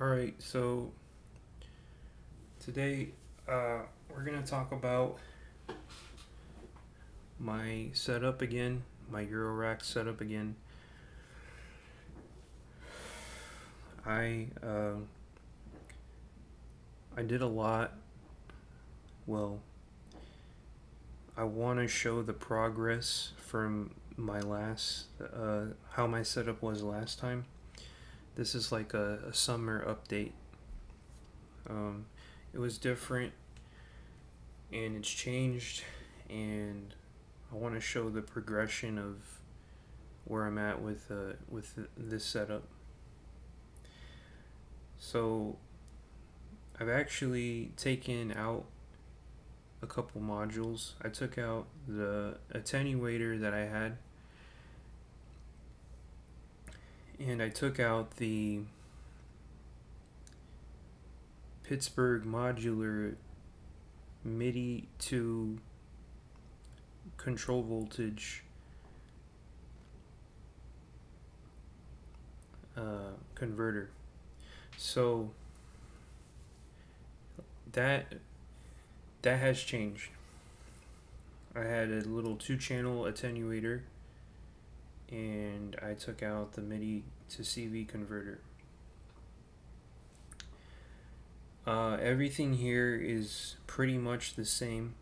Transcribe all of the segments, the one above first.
All right, so today we're gonna talk about my setup again, my Eurorack setup again. I uh, I did a lot. Well, I want to show the progress from my last how my setup was last time. This is like a summer update. Um, it was different and it's changed, and I want to show the progression of where I'm at with this setup. So I've actually taken out a couple modules. I took out the attenuator that I had, and I took out the Pittsburgh modular MIDI to control voltage converter. So that that has changed. I had a little two-channel attenuator, and I took out the MIDI to CV converter. Everything here is pretty much the same,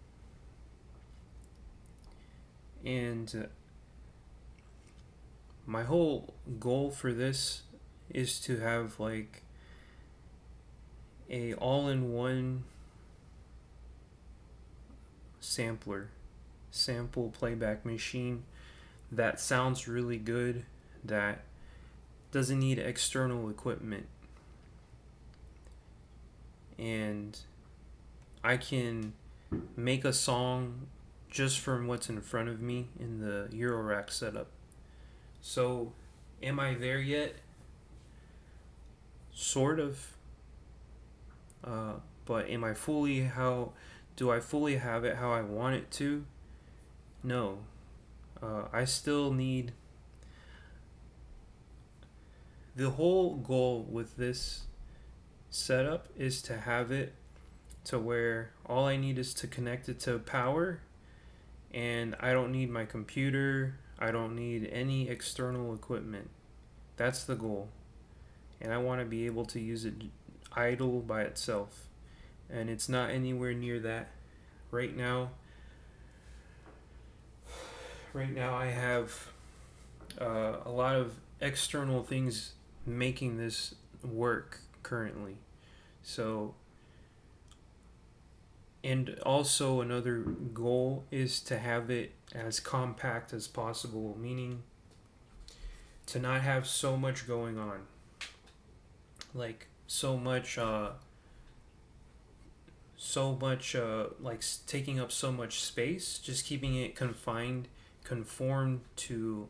and my whole goal for this is to have like a all-in-one sampler, sample playback machine that sounds really good, that doesn't need external equipment, and I can make a song just from what's in front of me in the Eurorack setup. So, am I there yet? Sort of. Uh, but am I fully how? Do I fully have it how I want it to? No. I still need. The whole goal with this setup is to have it to where all I need is to connect it to power, and I don't need my computer. I don't need any external equipment. That's the goal. And I want to be able to use it idle by itself. And it's not anywhere near that. Right now, right now I have a lot of external things making this work currently. So, and also another goal is to have it as compact as possible, meaning to not have so much going on, like so much taking up so much space, just keeping it conformed to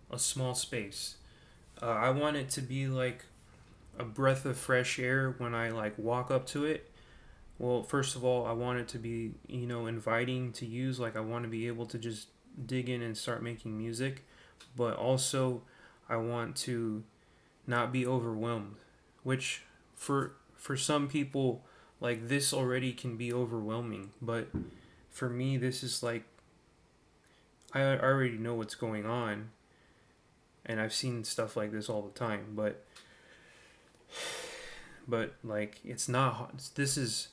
a small space. I want it to be like a breath of fresh air when I like walk up to it. Well, first of all, I want it to be, inviting to use. Like, I want to be able to just dig in and start making music. But also, I want to not be overwhelmed, which for some people, like, this already can be overwhelming. But for me, this is like, I already know what's going on, and I've seen stuff like this all the time. But like, it's not. This is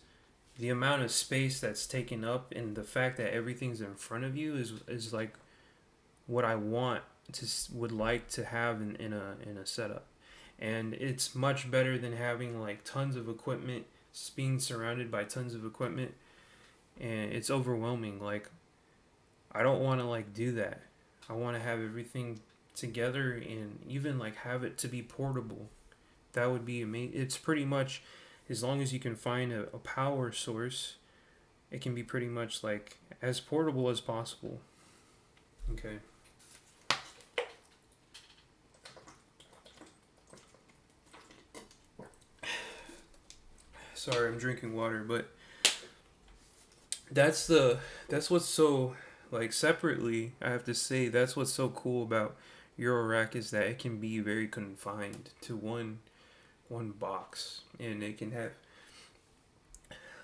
the amount of space that's taken up, and the fact that everything's in front of you is like what I want to would like to have in a setup. And it's much better than having like tons of equipment, being surrounded by tons of equipment, and it's overwhelming. Like, I don't want to like do that. I want to have everything together, and even like have it to be portable. That would be amazing. It's pretty much, as long as you can find a power source, it can be pretty much like as portable as possible. Okay. Sorry, I'm drinking water, but that's the that's what's so, like, separately, I have to say that's what's so cool about Eurorack, is that it can be very confined to one one box, and it can have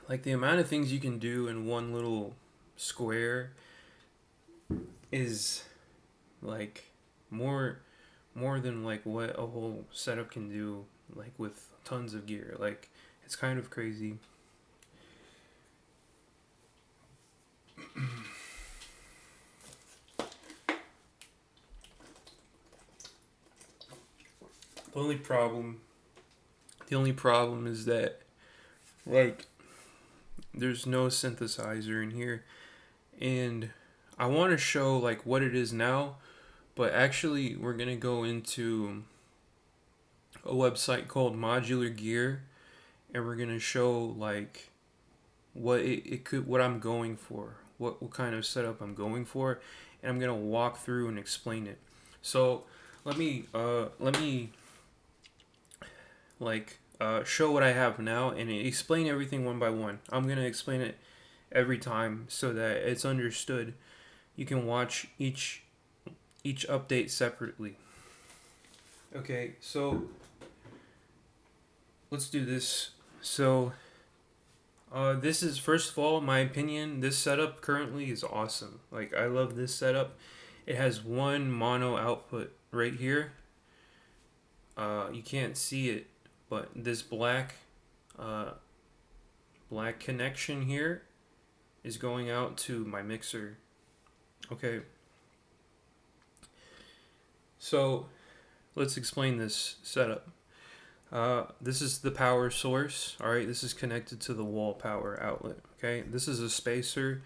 like the amount of things you can do in one little square is like more more than like what a whole setup can do, like with tons of gear. Like it's kind of crazy. The only problem the only problem is that like there's no synthesizer in here, and I want to show like what it is now, but actually we're going to go into a website called Modular Gear, and we're going to show like what it could, what I'm going for, what kind of setup I'm going for, and I'm going to walk through and explain it. So let me show what I have now and explain everything one by one. I'm going to explain it every time so that it's understood. You can watch each update separately. Okay, so let's do this. So this is, first of all, my opinion, this setup currently is awesome. Like, I love this setup. It has one mono output right here. You can't see it, but this black connection here is going out to my mixer. Okay. So let's explain this setup. This is the power source. All right, this is connected to the wall power outlet. Okay, this is a spacer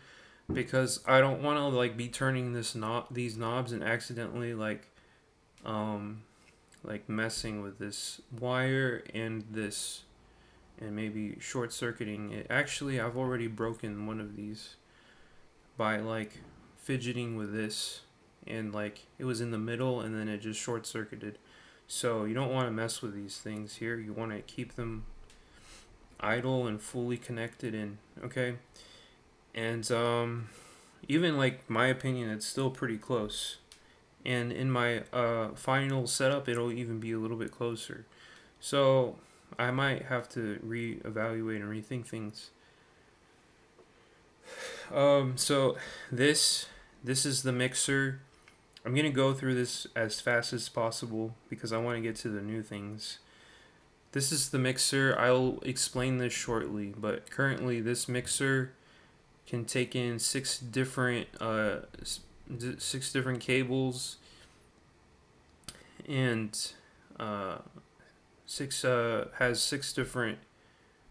because I don't want to like be turning these knobs and accidentally like messing with this wire and this, and maybe short circuiting it. Actually, I've already broken one of these by like fidgeting with this, and like it was in the middle and then it just short circuited. So you don't want to mess with these things here. You want to keep them idle and fully connected in, okay? And even like my opinion, it's still pretty close. And in my final setup, it'll even be a little bit closer. So I might have to reevaluate and rethink things. So this is the mixer. I'm going to go through this as fast as possible because I want to get to the new things. This is the mixer. I'll explain this shortly, but currently this mixer can take in six different cables, and has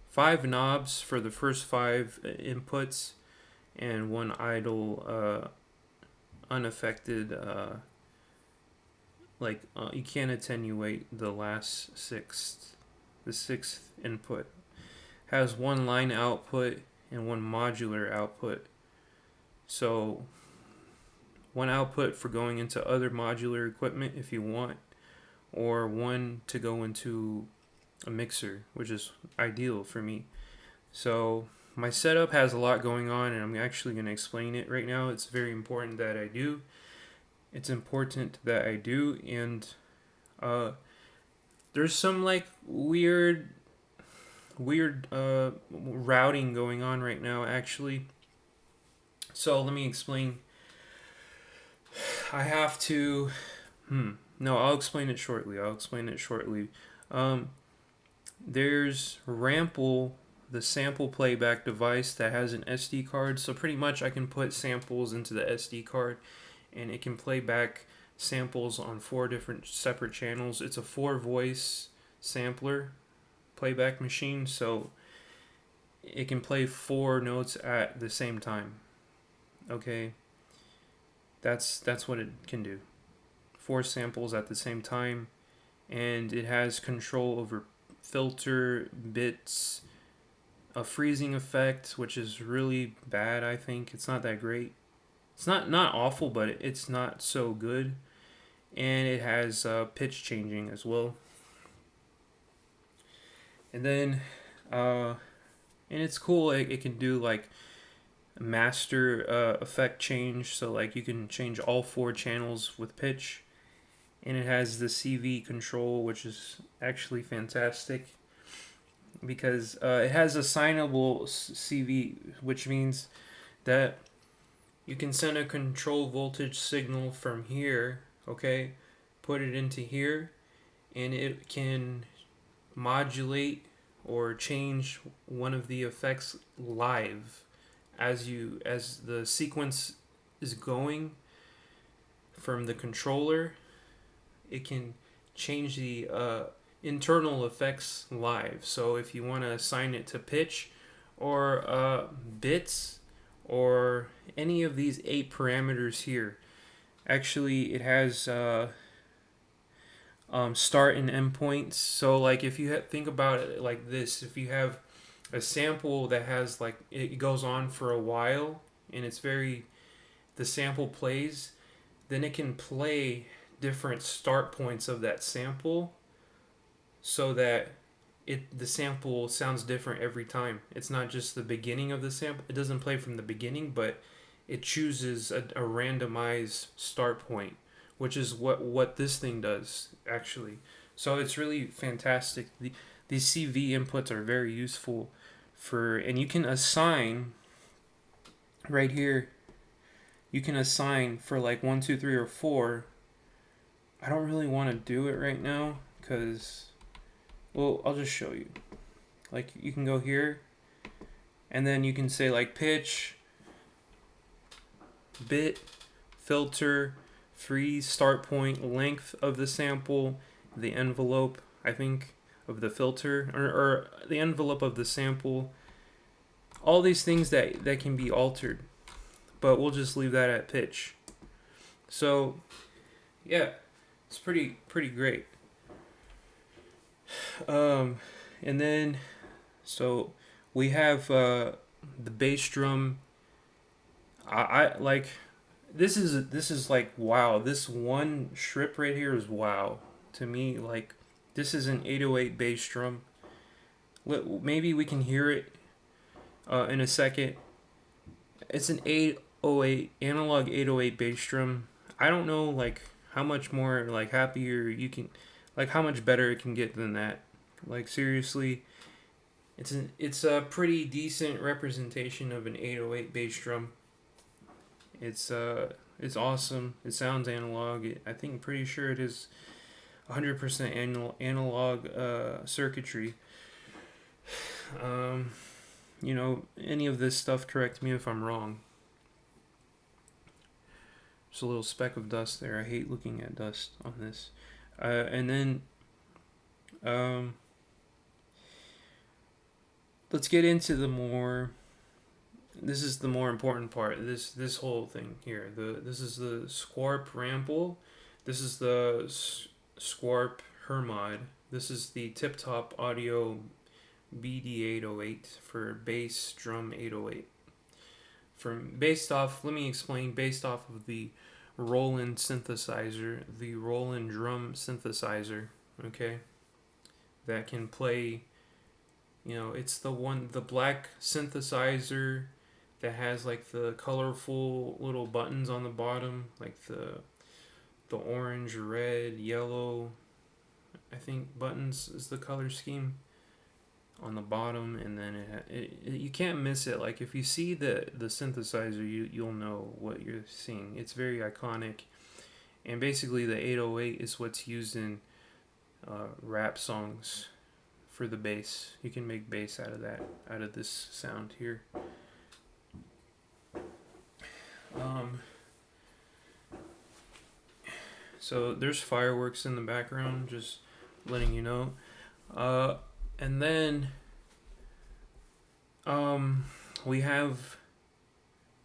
five knobs for the first five inputs, and one idle unaffected you can't attenuate the sixth input. Has one line output and one modular output, so one output for going into other modular equipment if you want, or one to go into a mixer, which is ideal for me. So my setup has a lot going on, and I'm actually going to explain it right now. It's very important that I do. And there's some like weird routing going on right now, actually. So let me explain. I have to. No, I'll explain it shortly. There's Rample, the sample playback device that has an SD card. So pretty much I can put samples into the SD card and it can play back samples on 4 different separate channels. It's a 4-voice sampler playback machine, so it can play 4 notes at the same time. Okay? That's what it can do. 4 samples at the same time, and it has control over filter, bits, a freezing effect, which is really bad, I think. It's not that great. It's not awful, but it's not so good. And it has pitch changing as well. And then, and it's cool. It can do like master effect change. So like you can change all 4 channels with pitch. and it has the CV control, which is actually fantastic because it has assignable CV, which means that you can send a control voltage signal from here, okay, put it into here, and it can modulate or change one of the effects live as the sequence is going from the controller. It can change the internal effects live. So if you want to assign it to pitch or bits or any of these 8 parameters here, actually it has start and end points. So like if you think about it like this, if you have a sample that has like it goes on for a while and the sample plays, then it can play different start points of that sample so that the sample sounds different every time. It's not just the beginning of the sample. It doesn't play from the beginning, but it chooses a randomized start point, which is what this thing does actually. So it's really fantastic. These CV inputs are very useful and you can assign right here. You can assign for like 1, 2, 3, or 4. I don't really want to do it right now because, well, I'll just show you. Like you can go here, and then you can say like pitch, bit, filter, freeze, start point, length of the sample, the envelope, I think, of the filter, or the envelope of the sample. All these things that can be altered, but we'll just leave that at pitch. So, yeah, it's pretty great. And then, so we have the bass drum. I like this is like wow. This one strip right here is wow to me. Like this is an 808 bass drum. Maybe we can hear it in a second. It's an 808 analog 808 bass drum. I don't know like how much more like happier you can, like how much better it can get than that. Like seriously, it's a pretty decent representation of an 808 bass drum. It's awesome. It sounds analog. I think pretty sure it is 100% analog circuitry. Any of this stuff, correct me if I'm wrong. Just a little speck of dust there. I hate looking at dust on this. And then let's get into this is the more important part. This whole thing here. This is the Squarp Rample. This is the Squarp Hermod. This is the Tip Top Audio BD808 for bass drum 808. Let me explain, based off of the Roland synthesizer, the Roland drum synthesizer, okay, that can play, it's the black synthesizer that has like the colorful little buttons on the bottom, like the orange, red, yellow, I think buttons is the color scheme on the bottom, and then you can't miss it. Like if you see the synthesizer, you'll know what you're seeing. It's very iconic, and basically the 808 is what's used in rap songs for the bass. You can make bass out of this sound here. So there's fireworks in the background, just letting you know. And then we have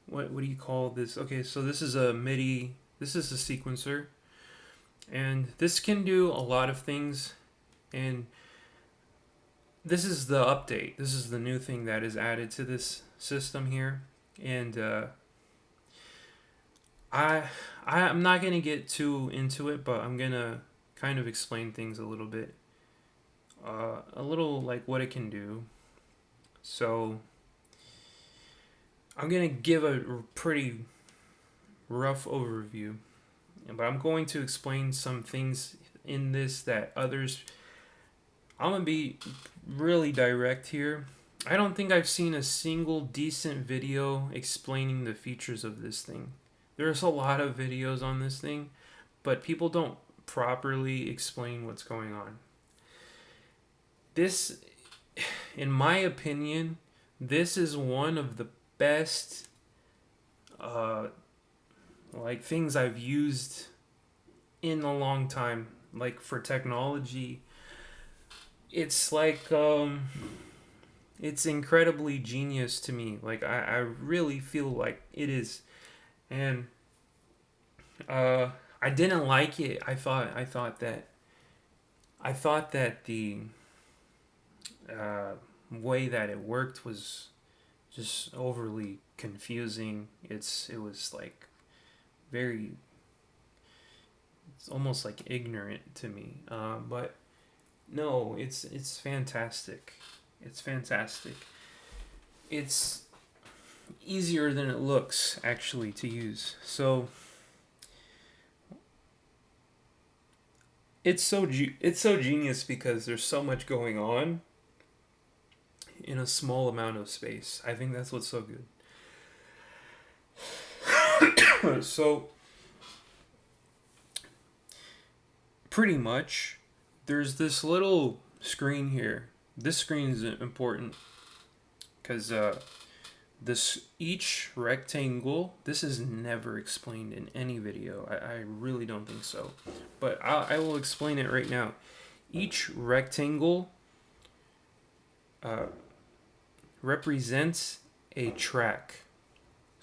what do you call this? Okay, so this is a MIDI. This is a sequencer, and this can do a lot of things. And this is the update. This is the new thing that is added to this system here, and I'm not gonna get too into it, but I'm gonna kind of explain things a little bit. A little like what it can do. So I'm gonna give a pretty rough overview but I'm going to explain some things in this that others. I'm gonna be really direct here. I don't think I've seen a single decent video explaining the features of this thing. There's a lot of videos on this thing, but people don't properly explain what's going on. This, in my opinion, this is one of the best like things I've used in a long time, like for technology. It's like it's incredibly genius to me. Like I really feel like it is. And I didn't like it. I thought that the uh, way that it worked was just overly confusing. It was like very, it's almost like ignorant to me. But no, it's fantastic. It's fantastic. It's easier than it looks actually to use. So it's so genius because there's so much going on in a small amount of space. I think that's what's so good. So pretty much there's this little screen here. This screen is important because this each rectangle, this is never explained in any video. I really don't think so, but I will explain it right now. Each rectangle represents a track.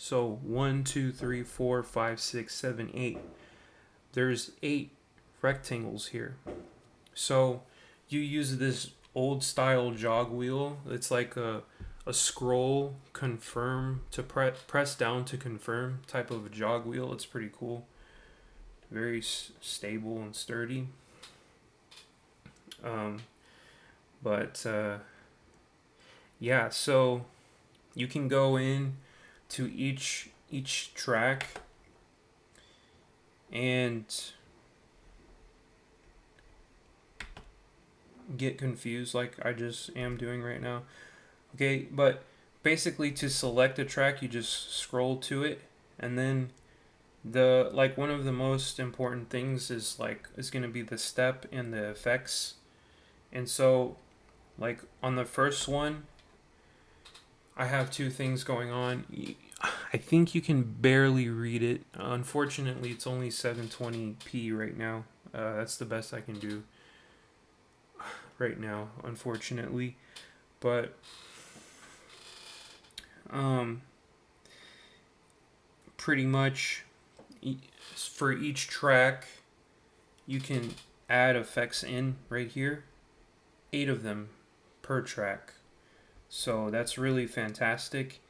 So 1, 2, 3, 4, 5, 6, 7, 8. There's 8 rectangles here. So you use this old style jog wheel. It's like a scroll confirm to press down to confirm type of jog wheel. It's pretty cool. Very stable and sturdy. But yeah, so you can go in to each track and get confused like I just am doing right now. Okay, but basically to select a track, you just scroll to it, and then the like one of the most important things is going to be the step and the effects. And so like on the first one, I have 2 things going on. I think you can barely read it. Unfortunately, it's only 720p right now. That's the best I can do right now, unfortunately. But pretty much for each track, you can add effects in right here. 8 of them per track. So that's really fantastic.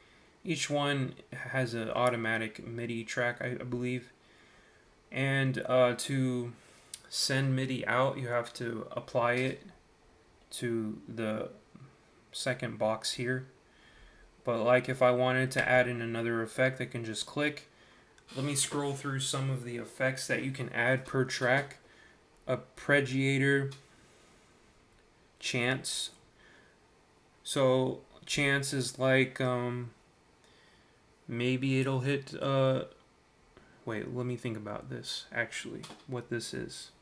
Each one has an automatic MIDI track, I believe. And to send MIDI out, you have to apply it to the second box here. But like if I wanted to add in another effect, I can just click. Let me scroll through some of the effects that you can add per track. Arpeggiator, chance. So chance is like maybe it'll hit wait, let me think about this actually, what this is.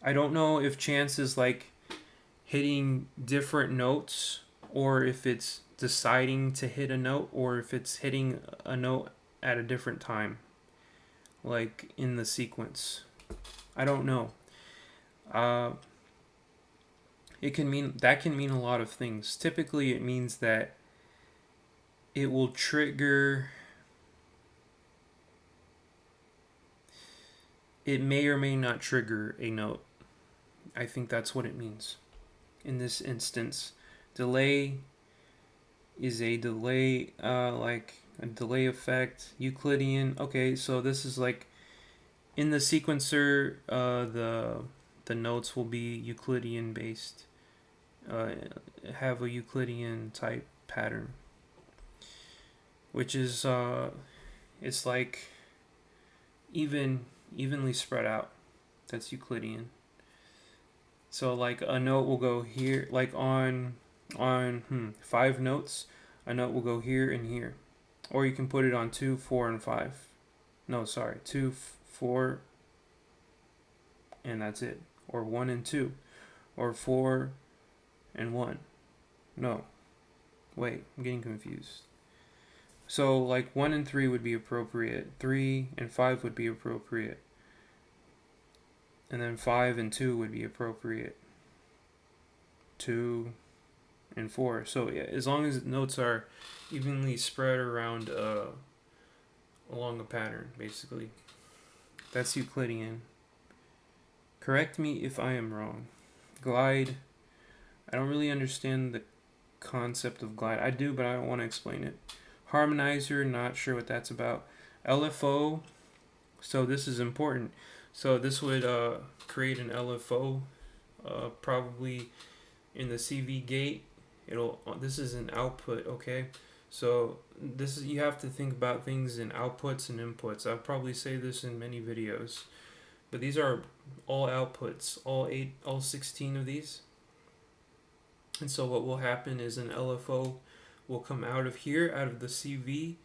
I don't know if chance is like hitting different notes, or if it's deciding to hit a note, or if it's hitting a note at a different time, like in the sequence. I don't know. It can mean a lot of things. Typically, it means that it will trigger. It may or may not trigger a note. I think that's what it means. In this instance, delay is a delay, like a delay effect. Euclidean. Okay, so this is like in the sequencer. The notes will be Euclidean based. Have a Euclidean type pattern, which is it's like evenly spread out. That's Euclidean. So like a note will go here, like on 5 notes, a note will go here and here. Or you can put it on 2, 4, and 5. No, sorry, 2, 4, and that's it. Or 1 and 2. Or 4 and 1. No. Wait, I'm getting confused. So like 1 and 3 would be appropriate. 3 and 5 would be appropriate. And then 5 and 2 would be appropriate. 2 and 4. So yeah, as long as the notes are evenly spread around along a pattern, basically. That's Euclidean. Correct me if I am wrong. Glide. I don't really understand the concept of glide. I do, but I don't want to explain it. Harmonizer, not sure what that's about. LFO. So this is important. So this would create an LFO, probably in the CV gate. This is an output, okay? So you have to think about things in outputs and inputs. I'll probably say this in many videos, but these are all outputs, all 16 of these. And so what will happen is an LFO will come out of here, out of the CV,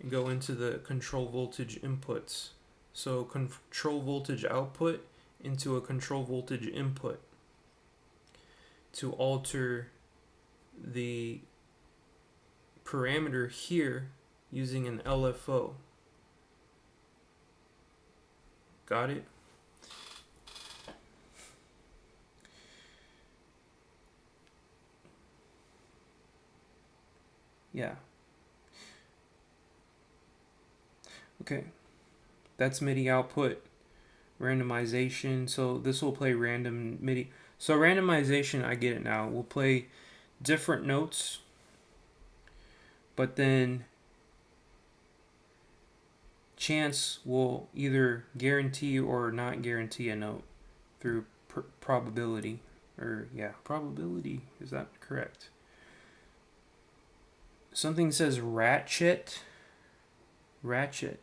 and go into the control voltage inputs. So control voltage output into a control voltage input to alter the parameter here using an LFO. Got it? Yeah. Okay. That's MIDI output. Randomization. So this will play random MIDI. So randomization, I get it now. We'll play different notes, but then chance will either guarantee or not guarantee a note through probability. Or yeah, probability. Is that correct? Something says ratchet. Ratchet.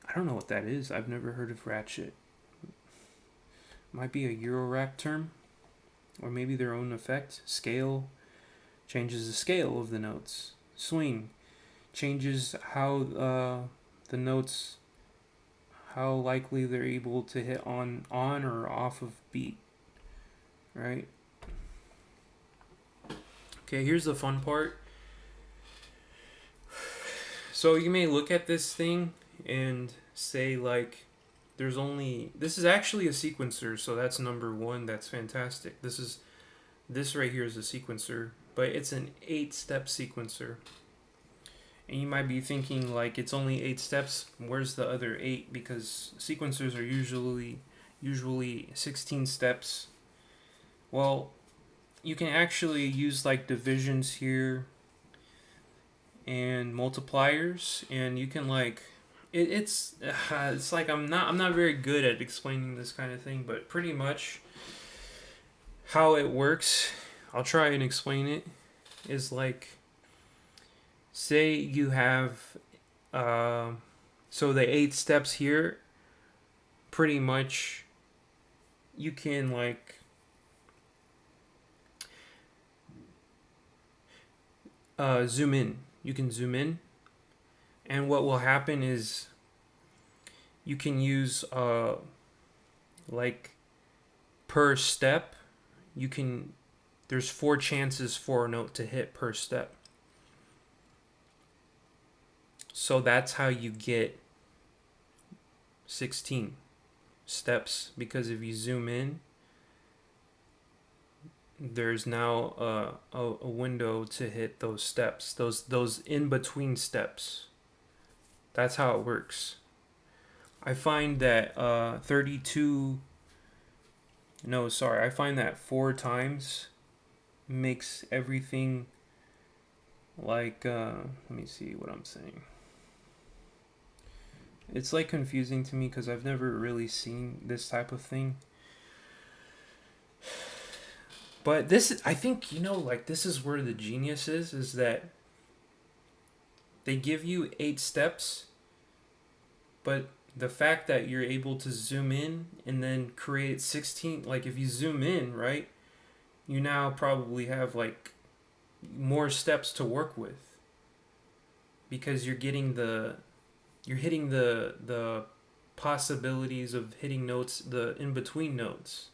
I don't know what that is. I've never heard of ratchet. Might be a Eurorack term. Or maybe their own effect. Scale. Changes the scale of the notes. Swing. Changes how the notes, how likely they're able to hit on or off of beat. Right? Okay, here's the fun part. So you may look at this thing and say like, this is actually a sequencer, so that's number 1. That's fantastic. This right here is a sequencer, but it's an 8-step sequencer. And you might be thinking like, it's only 8 steps. Where's the other 8? Because sequencers are usually 16 steps. Well, you can actually use like divisions here and multipliers, and you can like it's like I'm not very good at explaining this kind of thing, but pretty much how it works, I'll try and explain it, is like, say you have so the 8 steps here, pretty much you can like zoom in. You can zoom in, and what will happen is you can use like per step, there's 4 chances for a note to hit per step. So that's how you get 16 steps, because if you zoom in, there's now a window to hit those steps, those in between steps. That's how it works. I find that I find that 4 times makes everything like let me see what I'm saying. It's like confusing to me because I've never really seen this type of thing. But I think, like, this is where the genius is that they give you 8 steps, But the fact that you're able to zoom in and then create 16, like if you zoom in, right, you now probably have like more steps to work with, because you're hitting the possibilities of hitting notes, the in between notes.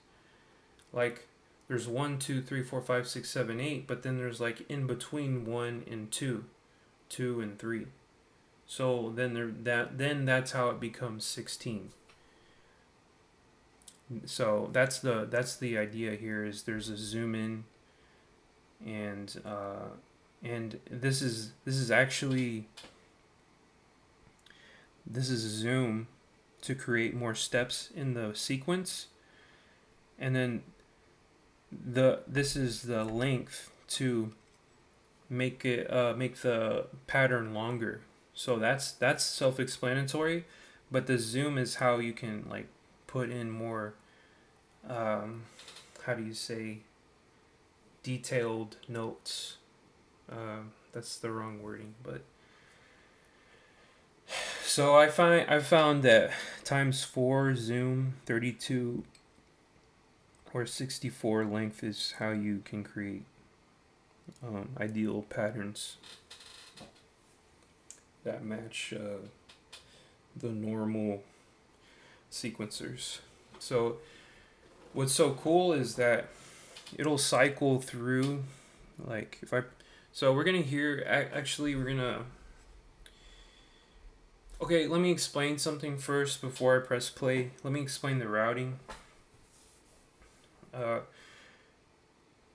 Like there's 1, 2, 3, 4, 5, 6, 7, 8, but then there's like in between 1 and 2, 2 and 3. So then that's how it becomes 16. So that's the idea here, is there's a zoom in, and this is actually, this is zoom to create more steps in the sequence, and then this is the length to make the pattern longer. So that's self-explanatory, but the zoom is how you can like put in more how do you say, detailed notes. That's the wrong wording, but so I found that times 4 zoom, 32 or 64 length is how you can create ideal patterns that match the normal sequencers. So what's so cool is that it'll cycle through, like if I, so we're gonna hear, actually we're gonna, okay, let me explain something first before I press play. Let me explain the routing.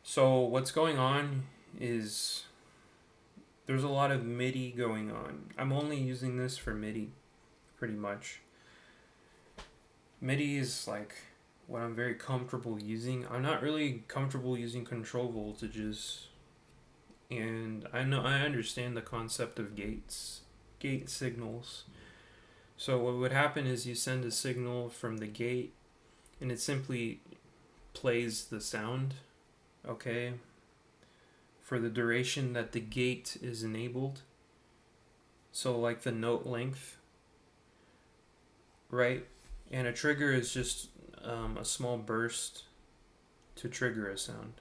So what's going on is there's a lot of MIDI going on. I'm only using this for MIDI, pretty much. MIDI is like what I'm very comfortable using. I'm not really comfortable using control voltages, and I understand the concept of gate signals. So what would happen is you send a signal from the gate, and it simply plays the sound, okay, for the duration that the gate is enabled. So like the note length, right? And a trigger is just a small burst to trigger a sound.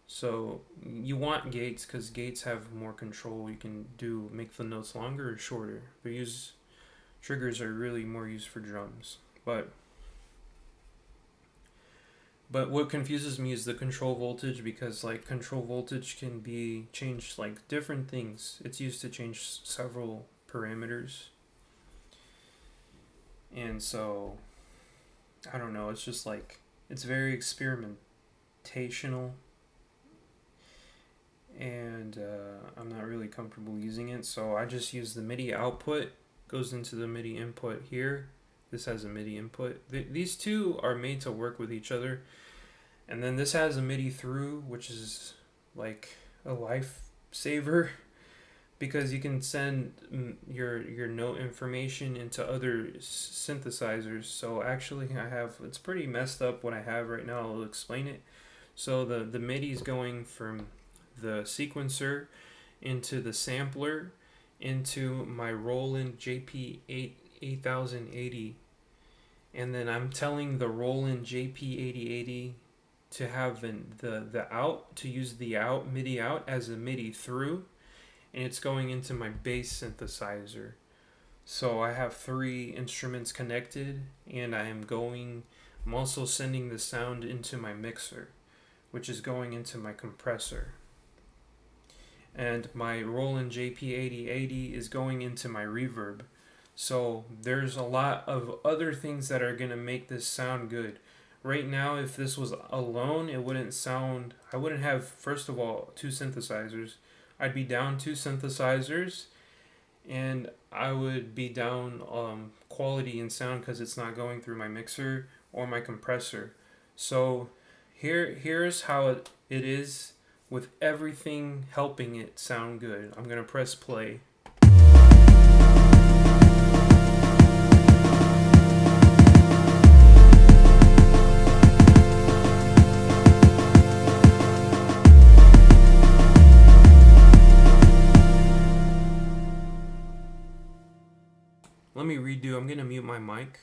So you want gates because gates have more control. You can make the notes longer or shorter. Triggers are really more used for drums. But what confuses me is the control voltage, because like control voltage can be changed like different things. It's used to change several parameters. And so I don't know, it's just like, it's very experimentational, and I'm not really comfortable using it, so I just use the MIDI output, goes into the MIDI input here. This has a MIDI input. These two are made to work with each other, and then this has a MIDI through, which is like a lifesaver, because you can send your note information into other synthesizers. So actually it's pretty messed up what I have right now. I'll explain it. So the MIDI is going from the sequencer into the sampler into my Roland JP8080, and then I'm telling the Roland JP8080 to have the out, to use the out MIDI out as a MIDI through, and it's going into my bass synthesizer. So I have 3 instruments connected, and I'm also sending the sound into my mixer, which is going into my compressor. And my Roland JP8080 is going into my reverb. So there's a lot of other things that are going to make this sound good. Right now, if this was alone, it wouldn't sound, I wouldn't have, first of all, 2 synthesizers. I'd be down 2 synthesizers, and I would be down quality and sound because it's not going through my mixer or my compressor. So here's how it is with everything helping it sound good. I'm gonna press play. Let me redo do, I'm gonna mute my mic.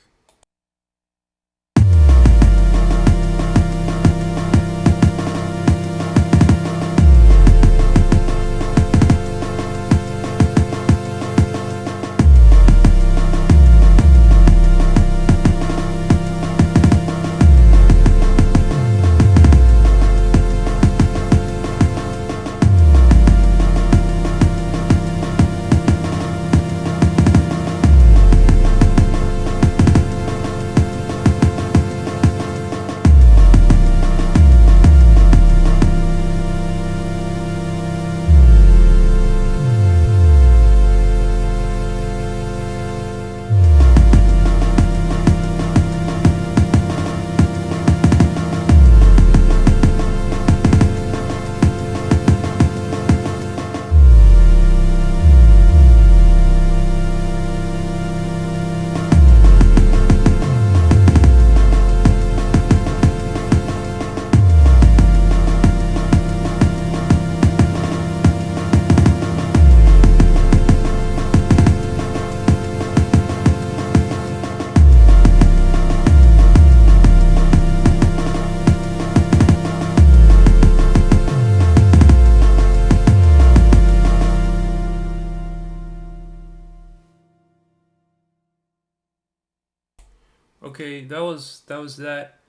Okay, that was that.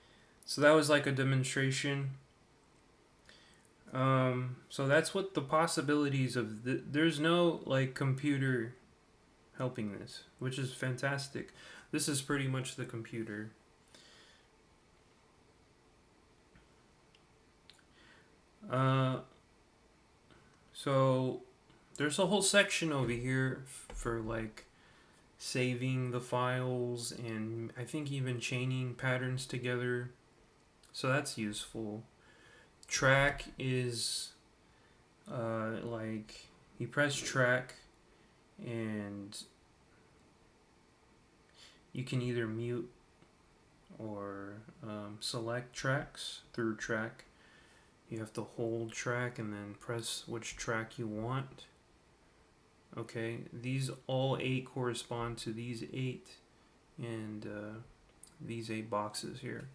So that was like a demonstration. So that's what the possibilities of there's no like computer helping this, which is fantastic. This is pretty much the computer. So there's a whole section over here for like saving the files and I think even chaining patterns together. So that's useful. Track is like you press track and you can either mute or select tracks through track. You have to hold track and then press which track you want. Okay, these all 8 correspond to these 8 and these 8 boxes here.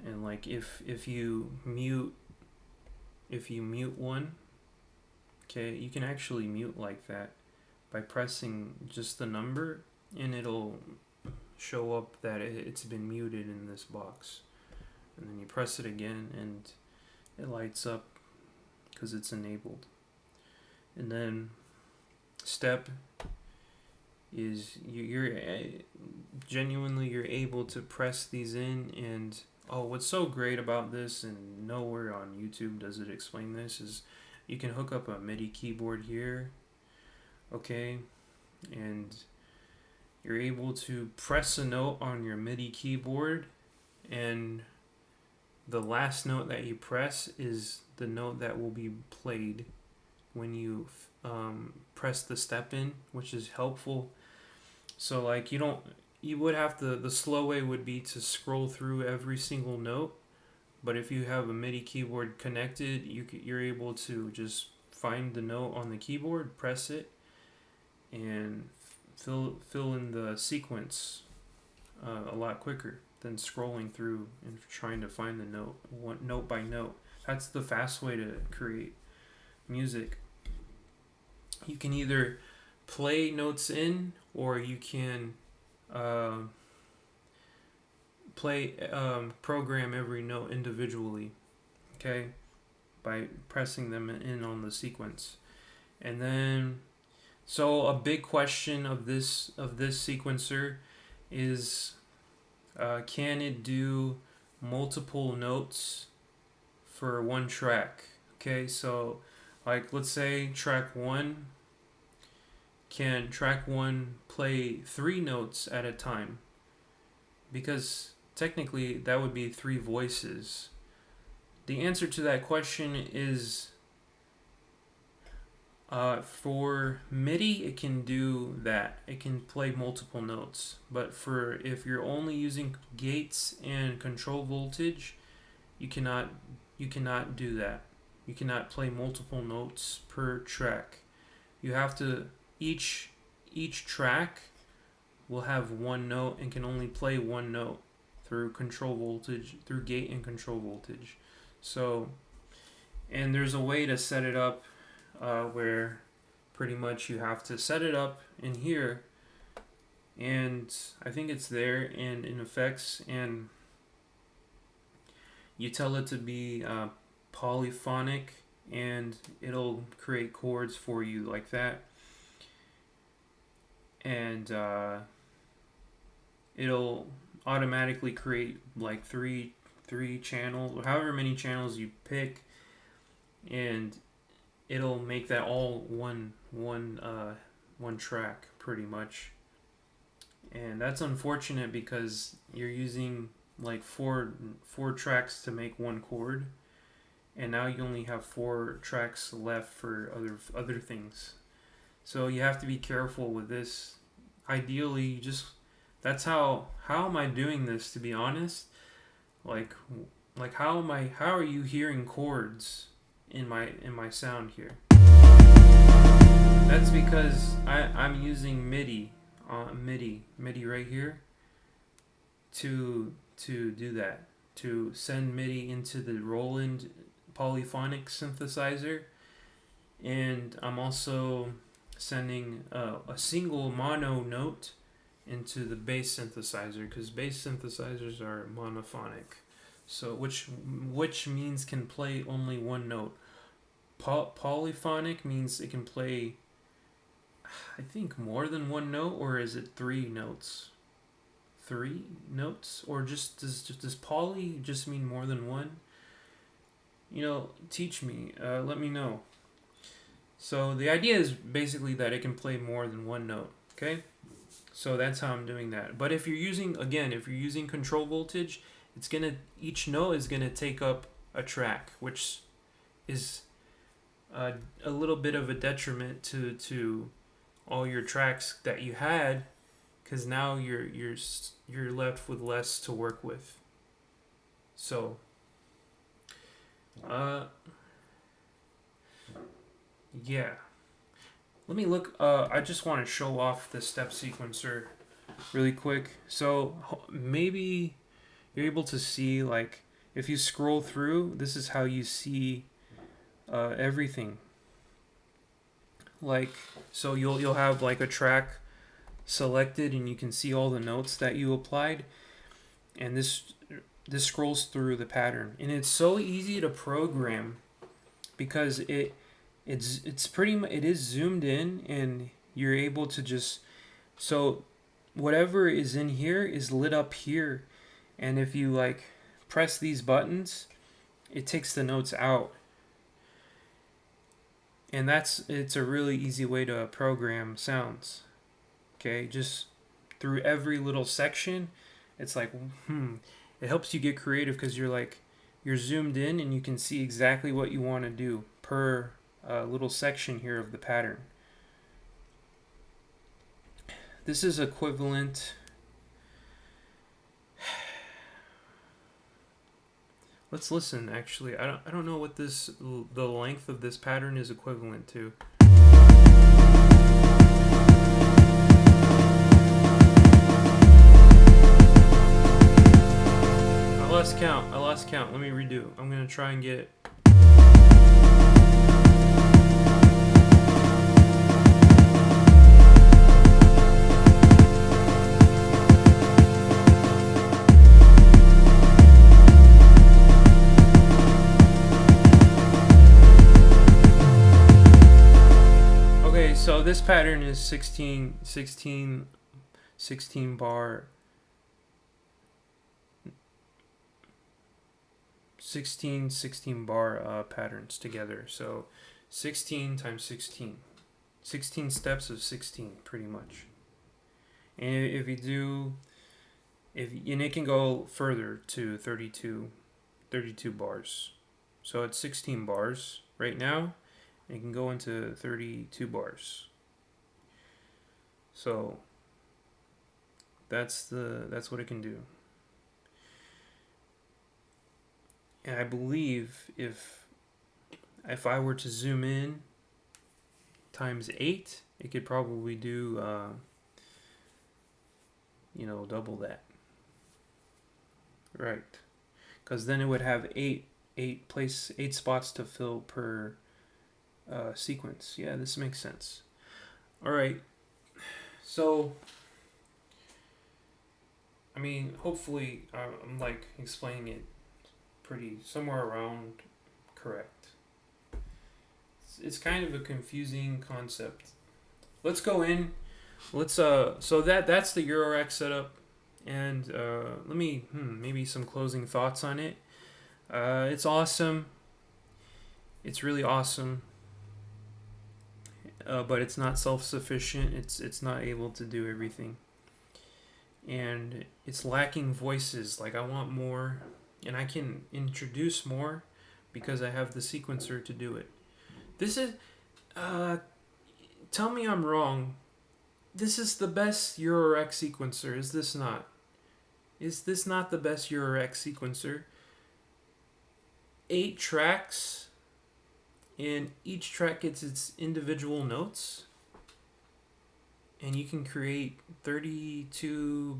And like if you mute one, okay, you can actually mute like that by pressing just the number and it'll show up that it's been muted in this box. And then you press it again and it lights up because it's enabled. And then step is you're genuinely you're able to press these in. And what's so great about this, and nowhere on YouTube does it explain this, is you can hook up a MIDI keyboard here, okay, and you're able to press a note on your MIDI keyboard, and the last note that you press is the note that will be played when you press the step in, which is helpful. So like you would have to, the slow way would be to scroll through every single note, but if you have a MIDI keyboard connected, you're able to just find the note on the keyboard, press it, and fill in the sequence a lot quicker than scrolling through and trying to find the note note by note. That's the fast way to create music. You can either play notes in, or you can program every note individually, okay, by pressing them in on the sequence. And then, so a big question of this sequencer is, can it do multiple notes for one track? Okay, so like let's say track 1, can track 1 play 3 notes at a time? Because technically that would be 3 voices. The answer to that question is for MIDI it can do that. It can play multiple notes. But for if you're only using gates and control voltage, you cannot do that. You cannot play multiple notes per track. You have to each each track will have one note and can only play one note through control voltage, through gate and control voltage. So, and there's a way to set it up where pretty much you have to set it up in here, and I think it's there and in effects, and you tell it to be polyphonic, and it'll create chords for you like that, and it'll automatically create like three channels, or however many channels you pick, and it'll make that all one track pretty much. And that's unfortunate because you're using like four tracks to make one chord, and now you only have 4 tracks left for other things. So you have to be careful with this. Ideally, that's how am I doing this, to be honest? Like how are you hearing chords in my sound here? That's because I'm using MIDI right here to do that, to send MIDI into the Roland polyphonic synthesizer, and I'm also sending a single mono note into the bass synthesizer, because bass synthesizers are monophonic, so which means can play only one note. Polyphonic means it can play, I think, more than one note, or is it 3 notes? 3 notes, or does poly just mean more than one? Teach me. Let me know. So the idea is basically that it can play more than one note. Okay, so that's how I'm doing that. But if you're using control voltage, each note is gonna take up a track, which is a little bit of a detriment to all your tracks that you had, because now you're left with less to work with. So yeah, let me look. I just want to show off the step sequencer really quick, so maybe you're able to see, like, if you scroll through, this is how you see everything. Like, so you'll have like a track selected, and you can see all the notes that you applied, and this scrolls through the pattern, and it's so easy to program because it is zoomed in, and you're able to just, so whatever is in here is lit up here, and if you like press these buttons, it takes the notes out. And it's a really easy way to program sounds. Okay, just through every little section, it's like, it helps you get creative, because you're zoomed in, and you can see exactly what you want to do per little section here of the pattern. This is equivalent. Let's listen. Actually, I don't know what the length of this pattern is equivalent to. I lost count. Let me redo. I'm gonna try and get. Okay, so this pattern is 16 bar. 16 bar patterns together. So 16 times 16 steps of 16, pretty much. And if you do, and it can go further to 32 bars. So it's 16 bars right now. It can go into 32 bars. So that's what it can do. And I believe if I were to zoom in times 8, it could probably do, double that. Right. Because then it would have eight spots to fill per sequence. Yeah, this makes sense. All right. So, I mean, hopefully, I'm like explaining it pretty somewhere around correct. It's kind of a confusing concept. Let's go in. So that's the Eurorack setup, and let me maybe some closing thoughts on it. It's awesome. It's really awesome. But it's not self-sufficient. It's not able to do everything, and it's lacking voices. Like, I want more, and I can introduce more because I have the sequencer to do it. This is, tell me I'm wrong. This is the best Eurorack sequencer, is this not? Is this not the best Eurorack sequencer? 8 tracks, and each track gets its individual notes, and you can create 32,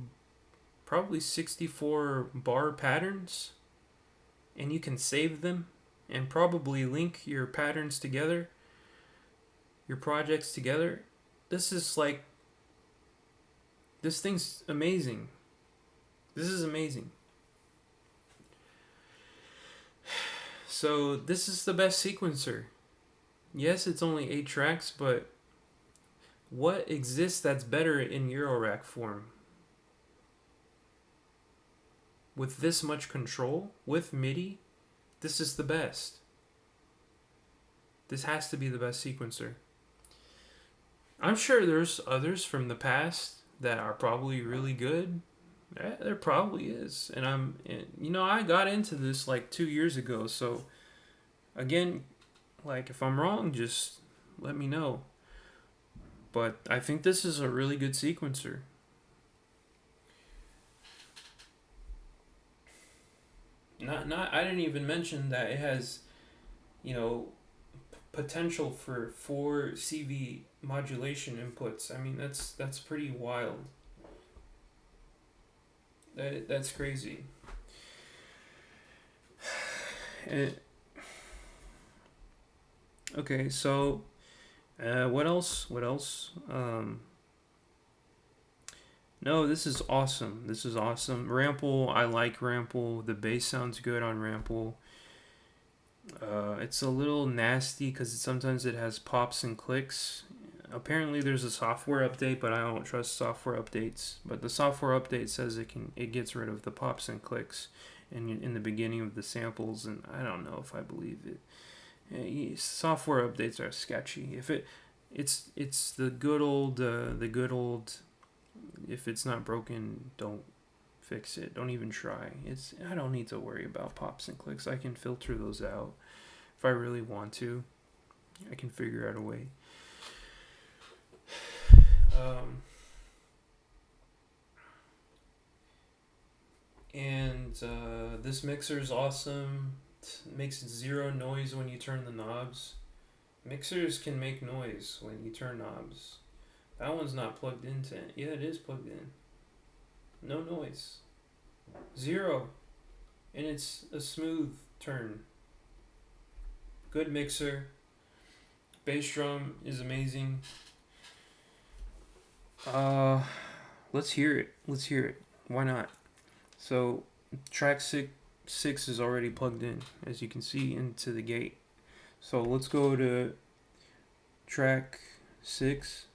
probably 64 bar patterns, and you can save them and probably link your patterns together, your projects together. This thing's amazing. This is amazing. So this is the best sequencer. Yes, it's only 8 tracks, but what exists that's better in Eurorack form? With this much control, with MIDI, this is the best. This has to be the best sequencer. I'm sure there's others from the past that are probably really good. Yeah, there probably is. And I got into this like 2 years ago. So again, like, if I'm wrong, just let me know. But I think this is a really good sequencer. I didn't even mention that it has, potential for 4 CV modulation inputs. I mean, that's pretty wild. That's crazy. Okay, so what else? No, this is awesome. Rample, I like Rample. The bass sounds good on Rample. It's a little nasty because sometimes it has pops and clicks. Apparently there's a software update, but I don't trust software updates. But the software update says it gets rid of the pops and clicks in the beginning of the samples, and I don't know if I believe it. Software updates are sketchy. If it's the good old if it's not broken, don't fix it. Don't even try. I don't need to worry about pops and clicks. I can filter those out if I really want to. I can figure out a way. And this mixer is awesome. It makes zero noise when you turn the knobs. Mixers can make noise when you turn knobs. That one's not plugged into it. Yeah, it is plugged in. No noise. 0. And it's a smooth turn. Good mixer. Bass drum is amazing. Let's hear it. Why not? So track 6 is already plugged in, as you can see, into the gate. So let's go to track 6.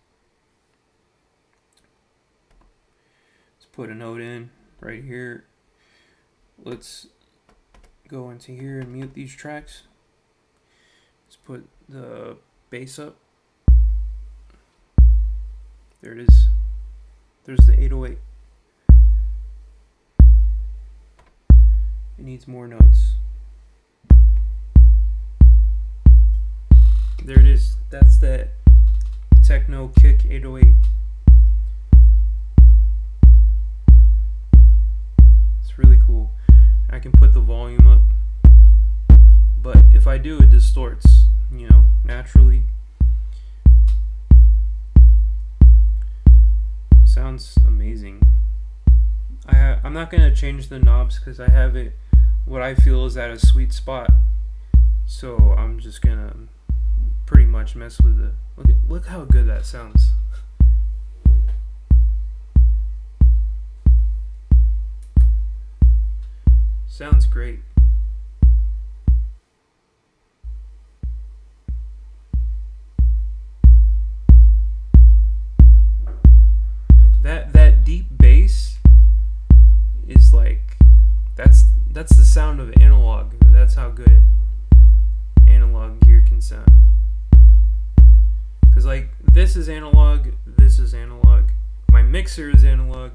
Let's put a note in right here. Let's go into here and mute these tracks. Let's put the bass up. There it is. There's the 808. It needs more notes. There it is. That's that techno kick 808. It's really cool. I can put the volume up, but if I do, it distorts, naturally. sounds amazing. I'm not gonna change the knobs because I have it what I feel is at a sweet spot. So I'm just gonna pretty much mess with it. Look how good that sounds. Sounds great. That deep bass is like that's the sound of analog. That's how good analog gear can sound. Cause like this is analog, my mixer is analog,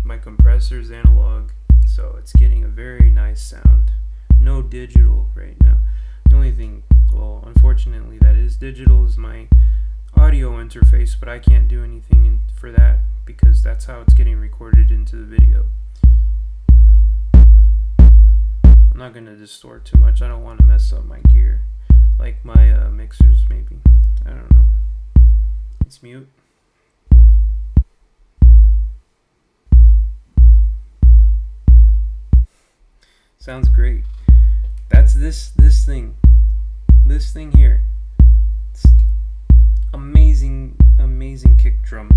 my compressor is analog, so it's getting a very nice sound. No digital right now. The only thing, well, unfortunately, that is digital is my audio interface, but I can't do anything for that because that's how it's getting recorded into the video. I'm not gonna distort too much. I don't want to mess up my gear, like my mixers maybe. I don't know. Let's mute. Sounds great. That's this thing. This thing here. It's amazing kick drum.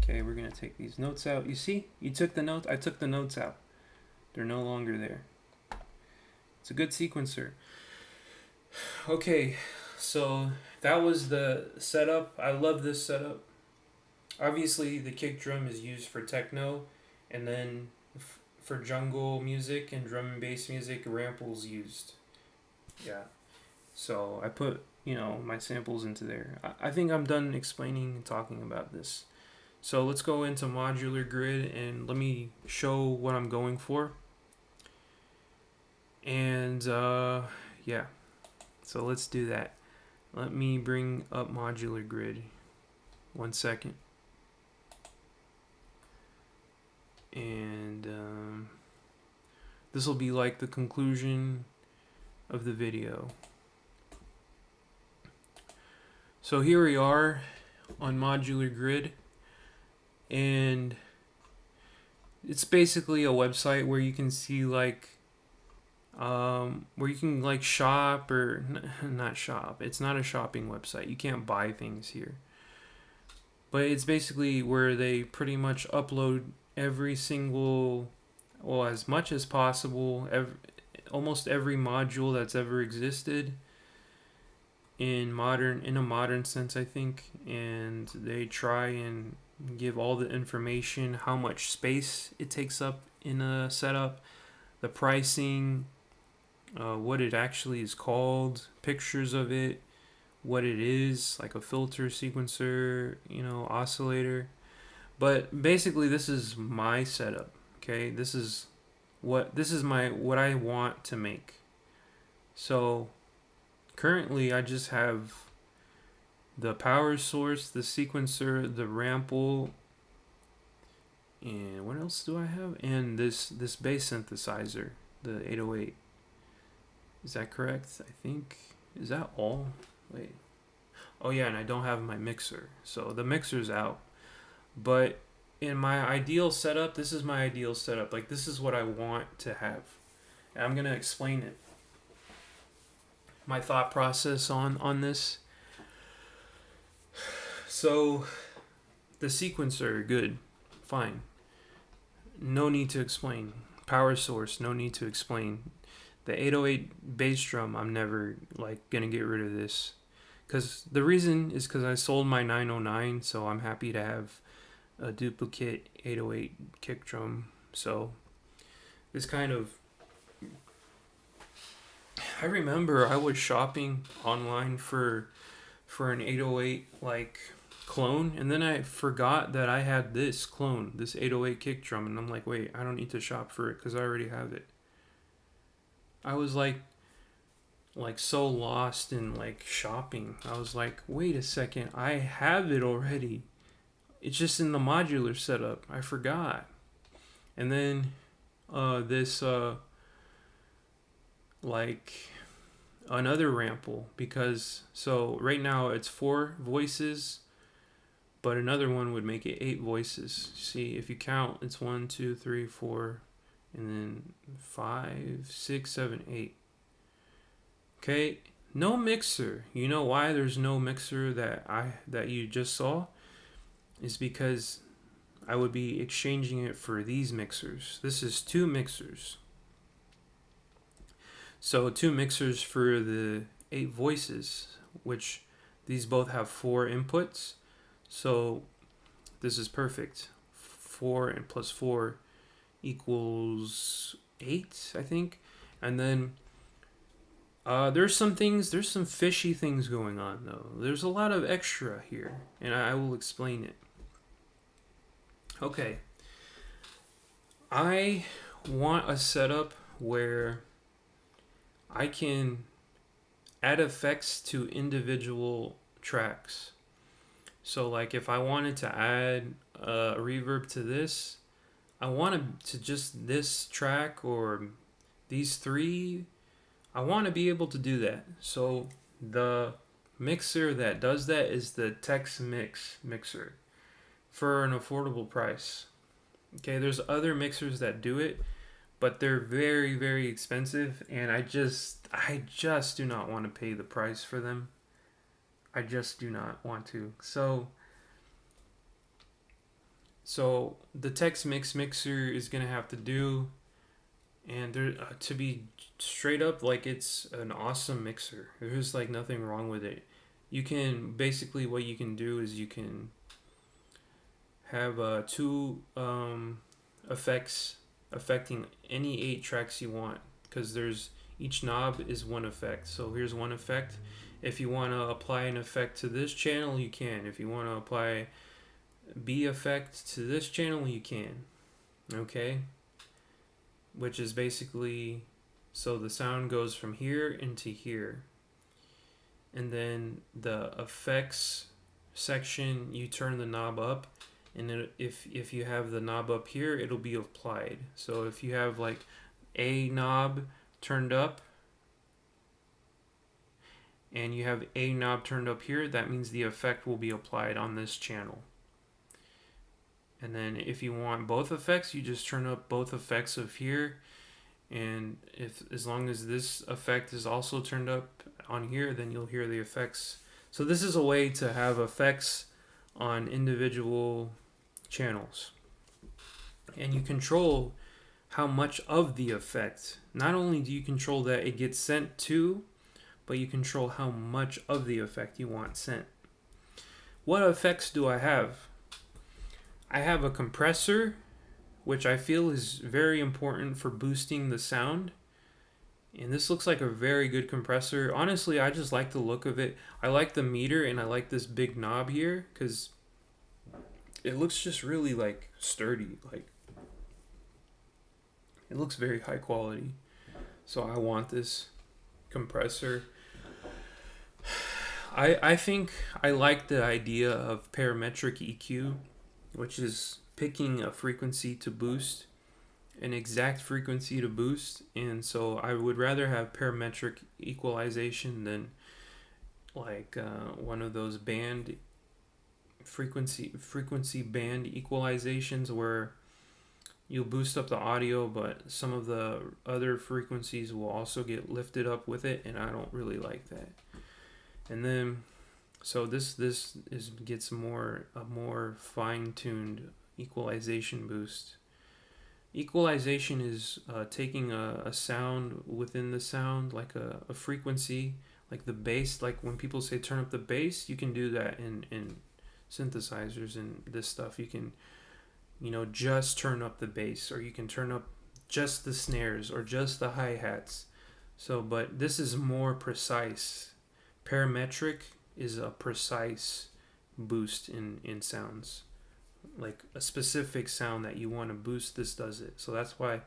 Okay, we're gonna take these notes out. You see? You took the notes. I took the notes out. They're no longer there. It's a good sequencer. Okay, so that was the setup. I love this setup. Obviously, the kick drum is used for techno, and then for jungle music and drum and bass music, Rample's used. Yeah. So I put, my samples into there. I think I'm done explaining and talking about this. So let's go into modular grid and let me show what I'm going for. And yeah, so let's do that. Let me bring up modular grid. 1 second. And this will be like the conclusion of the video. So here we are on modular grid, and it's basically a website where you can see like where you can like shop or not shop. It's not a shopping website. You can't buy things here. But it's basically where they pretty much upload every single, well, as much as possible, almost every module that's ever existed in a modern sense, I think. And they try and give all the information, how much space it takes up in a setup, the pricing, what it actually is called, pictures of it, what it is, like a filter, sequencer, oscillator. But basically this is my setup, okay? This is what I want to make. So currently I just have the power source, the sequencer, the Rample, and what else do I have? And this bass synthesizer, the 808. Is that correct? I think. Is that all? Wait. Oh yeah, and I don't have my mixer. So the mixer's out. But in my ideal setup, this is my ideal setup. Like, this is what I want to have. And I'm going to explain it. My thought process on this. So the sequencer, good. Fine. No need to explain. Power source, no need to explain. The 808 bass drum, I'm never gonna get rid of this, because the reason is because I sold my 909, so I'm happy to have a duplicate 808 kick drum. So this kind of, I remember I was shopping online for an 808 clone, and then I forgot that I had this clone, this 808 kick drum, and I'm like, wait, I don't need to shop for it because I already have it. I was like so lost in shopping. I was like, wait a second, I have it already. It's just in the modular setup. I forgot. And then this another Rample, because so right now it's 4 voices, but another one would make it 8 voices. See, if you count, it's 1, 2, 3, 4, and then 5, 6, 7, 8. Okay, no mixer. You know why there's no mixer that you just saw? Is because I would be exchanging it for these mixers. This is 2 mixers. So 2 mixers for the 8 voices, which these both have 4 inputs. So this is perfect. 4 and plus 4 equals 8, I think. And then there's some fishy things going on though. There's a lot of extra here, and I will explain it. Okay. I want a setup where I can add effects to individual tracks. So like if I wanted to add a reverb to this, I want to just this track or these 3, I want to be able to do that. So the mixer that does that is the Tex Mix mixer for an affordable price. Okay, there's other mixers that do it, but they're very, very expensive, and I just do not want to pay the price for them. I just do not want to. So the Tex Mix mixer is gonna have to do, and there to be straight up, like, it's an awesome mixer. There's like nothing wrong with it. You can basically, what you can do is you can have 2 effects affecting any 8 tracks you want, because there's each knob is 1 effect. So here's 1 effect. If you want to apply an effect to this channel, you can. If you want to apply B effect to this channel, you can. Okay, which is basically, so the sound goes from here into here, and then the effects section, you turn the knob up, and if you have the knob up here, it'll be applied. So if you have like A knob turned up and you have A knob turned up here, that means the effect will be applied on this channel. And then if you want both effects, you just turn up both effects of here, and as long as this effect is also turned up on here, then you'll hear the effects. So this is a way to have effects on individual channels, and you control how much of the effect. Not only do you control that it gets sent to, but you control how much of the effect you want sent. What effects do I have? I have a compressor, which I feel is very important for boosting the sound. And this looks like a very good compressor. Honestly, I just like the look of it. I like the meter, and I like this big knob here because it looks just really like sturdy. Like, it looks very high quality. So I want this compressor. I think I like the idea of parametric EQ, which is picking a frequency to boost, an exact frequency to boost. And so I would rather have parametric equalization than like one of those band frequency band equalizations where you'll boost up the audio, but some of the other frequencies will also get lifted up with it, and I don't really like that. And then so this gets a more fine-tuned equalization boost. Equalization is taking a sound within the sound, like a frequency, like the bass. Like when people say turn up the bass, you can do that in synthesizers and this stuff. You can, just turn up the bass, or you can turn up just the snares or just the hi-hats. So, but this is more precise. Parametric is a precise boost in sounds. Like a specific sound that you want to boost, this does it. So that's why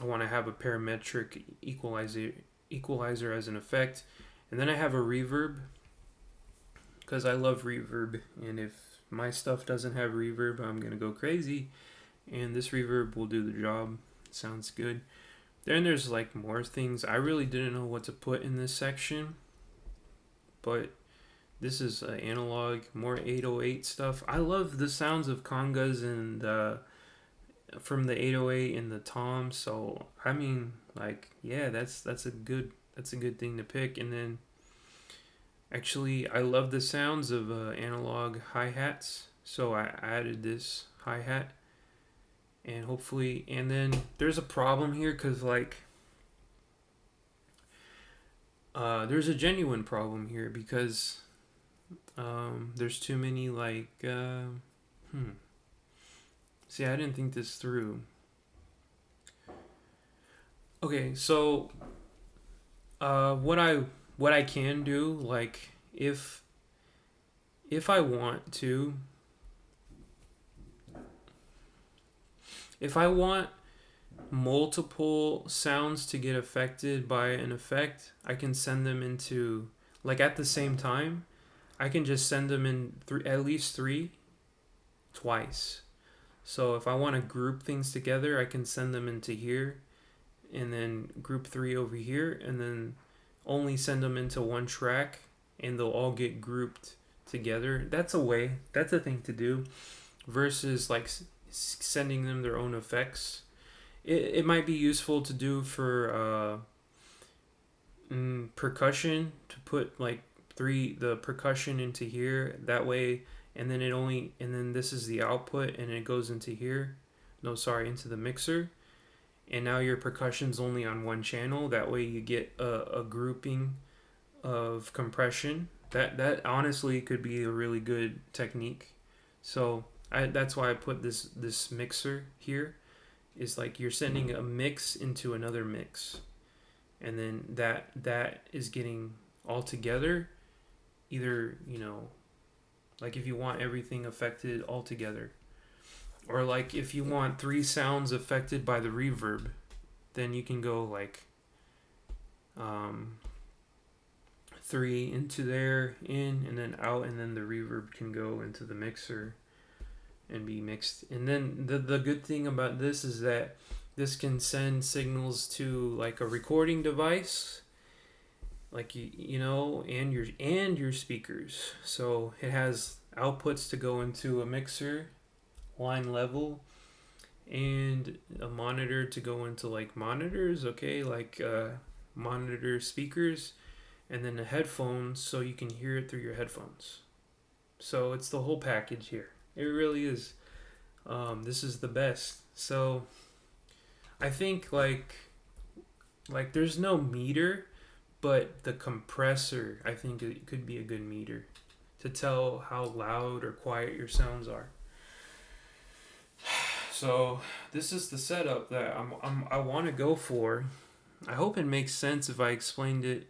I want to have a parametric equalizer as an effect. And then I have a reverb, because I love reverb, and if my stuff doesn't have reverb, I'm gonna go crazy, and this reverb will do the job. It sounds good. Then there's like more things. I really didn't know what to put in this section, but This is analog, more 808 stuff. I love the sounds of congas and from the 808 and the toms. So I mean, like, yeah, that's a good thing to pick. And then actually, I love the sounds of analog hi hats. So I added this hi hat, and hopefully, and then there's a problem here because like there's a genuine problem here because there's too many like see, I didn't think this through. Okay, so what I can do, like if I want to, if I want multiple sounds to get affected by an effect, I can send them into like at the same time. I can just send them in at least three twice. So if I want to group things together, I can send them into here and then group three over here and then only send them into one track and they'll all get grouped together. That's a way, that's a thing to do versus like sending them their own effects. It might be useful to do for percussion to put like the percussion into here that way, and then and then this is the output and it goes into here, no sorry, into the mixer, and now your percussion's only on one channel. That way you get a grouping of compression. That honestly could be a really good technique. So that's why I put this mixer here, is like you're sending a mix into another mix, and then that is getting all together. Either, you know, like if you want everything affected all together, or like if you want three sounds affected by the reverb, then you can go like three into there, in and then out, and then the reverb can go into the mixer and be mixed. And then the good thing about this is that this can send signals to like a recording device, like you know, and your speakers. So it has outputs to go into a mixer line level and a monitor to go into like monitors, okay, like monitor speakers, and then the headphones so you can hear it through your headphones. So it's the whole package here. It really is. This is the best. So I think like there's no meter, but the compressor, I think it could be a good meter to tell how loud or quiet your sounds are. So this is the setup that I want to go for. I hope it makes sense if I explained it.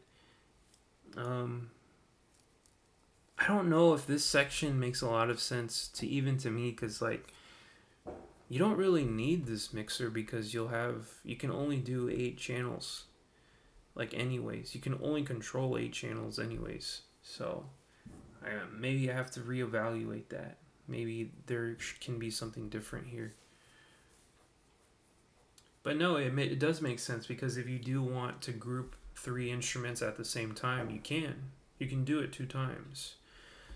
I don't know if this section makes a lot of sense to me, because like you don't really need this mixer because you can only do 8 channels. Like anyways, you can only control 8 channels anyways. So maybe I have to reevaluate that. Maybe there can be something different here. But no, it does make sense, because if you do want to group 3 instruments at the same time, you can. You can do it 2 times.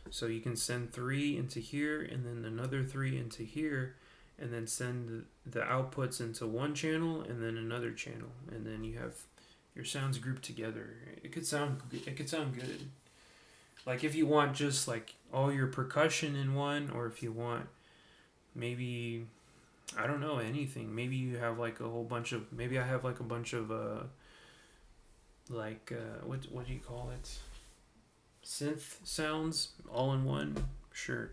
So you can send 3 into here and then another 3 into here, and then send the outputs into one channel and then another channel, and then you have your sounds grouped together. It could sound good. Like if you want just like all your percussion in one, or if you want maybe, I don't know, anything. Maybe you have like a whole bunch of, maybe I have like a bunch of what do you call it? Synth sounds all in one, sure.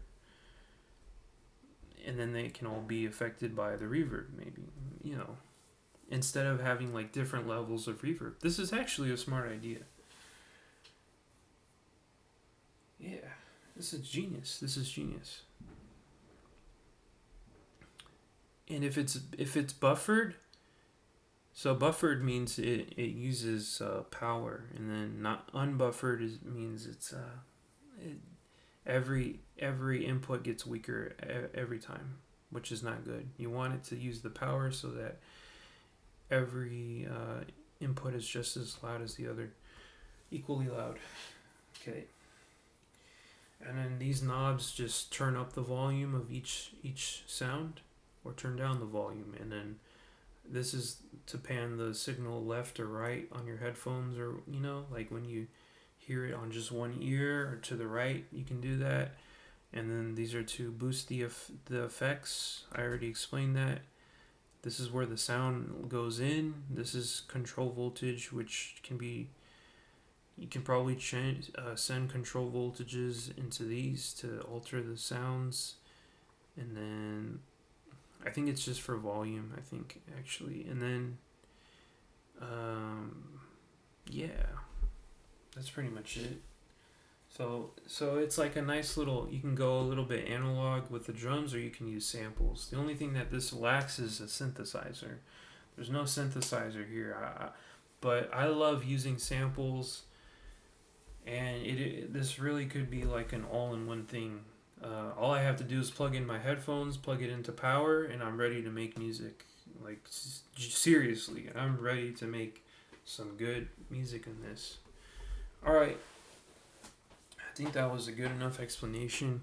And then they can all be affected by the reverb, maybe, you know, instead of having like different levels of reverb. This is actually a smart idea. Yeah, this is genius. And if it's buffered, so buffered means it uses power, and then not unbuffered means it's every input gets weaker every time, which is not good. You want it to use the power so that every input is just as loud as the other, equally loud. Okay. And then these knobs just turn up the volume of each sound, or turn down the volume. And then this is to pan the signal left or right on your headphones, or like when you hear it on just one ear or to the right, you can do that. And then these are to boost the effects. I already explained that. This is where the sound goes in. This is control voltage, which can be, you can probably send control voltages into these to alter the sounds. And then I think it's just for volume, I think, actually. And then yeah, that's pretty much it. So it's like a nice little, you can go a little bit analog with the drums, or you can use samples. The only thing that this lacks is a synthesizer. There's no synthesizer here. But I love using samples, and this really could be like an all-in-one thing. All I have to do is plug in my headphones, plug it into power, and I'm ready to make music. Like, seriously, I'm ready to make some good music in this. Alright, I think that was a good enough explanation.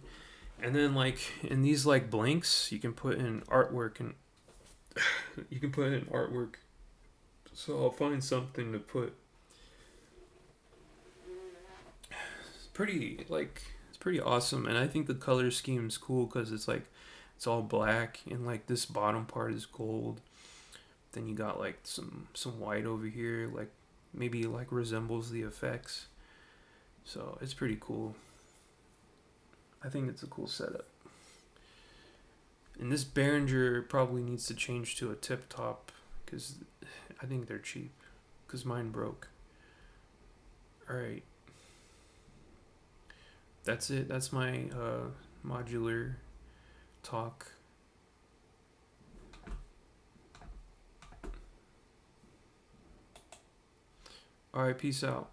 And then, like, in these, like, blanks, you can put in artwork, and you can put in artwork. So I'll find something to put. It's pretty awesome, and I think the color scheme is cool because it's like, it's all black, and like this bottom part is gold. Then you got like some white over here, like maybe like resembles the effects. So it's pretty cool. I think it's a cool setup. And this Behringer probably needs to change to a tip top, because I think they're cheap, because mine broke. Alright. That's it. That's my modular talk. Alright, peace out.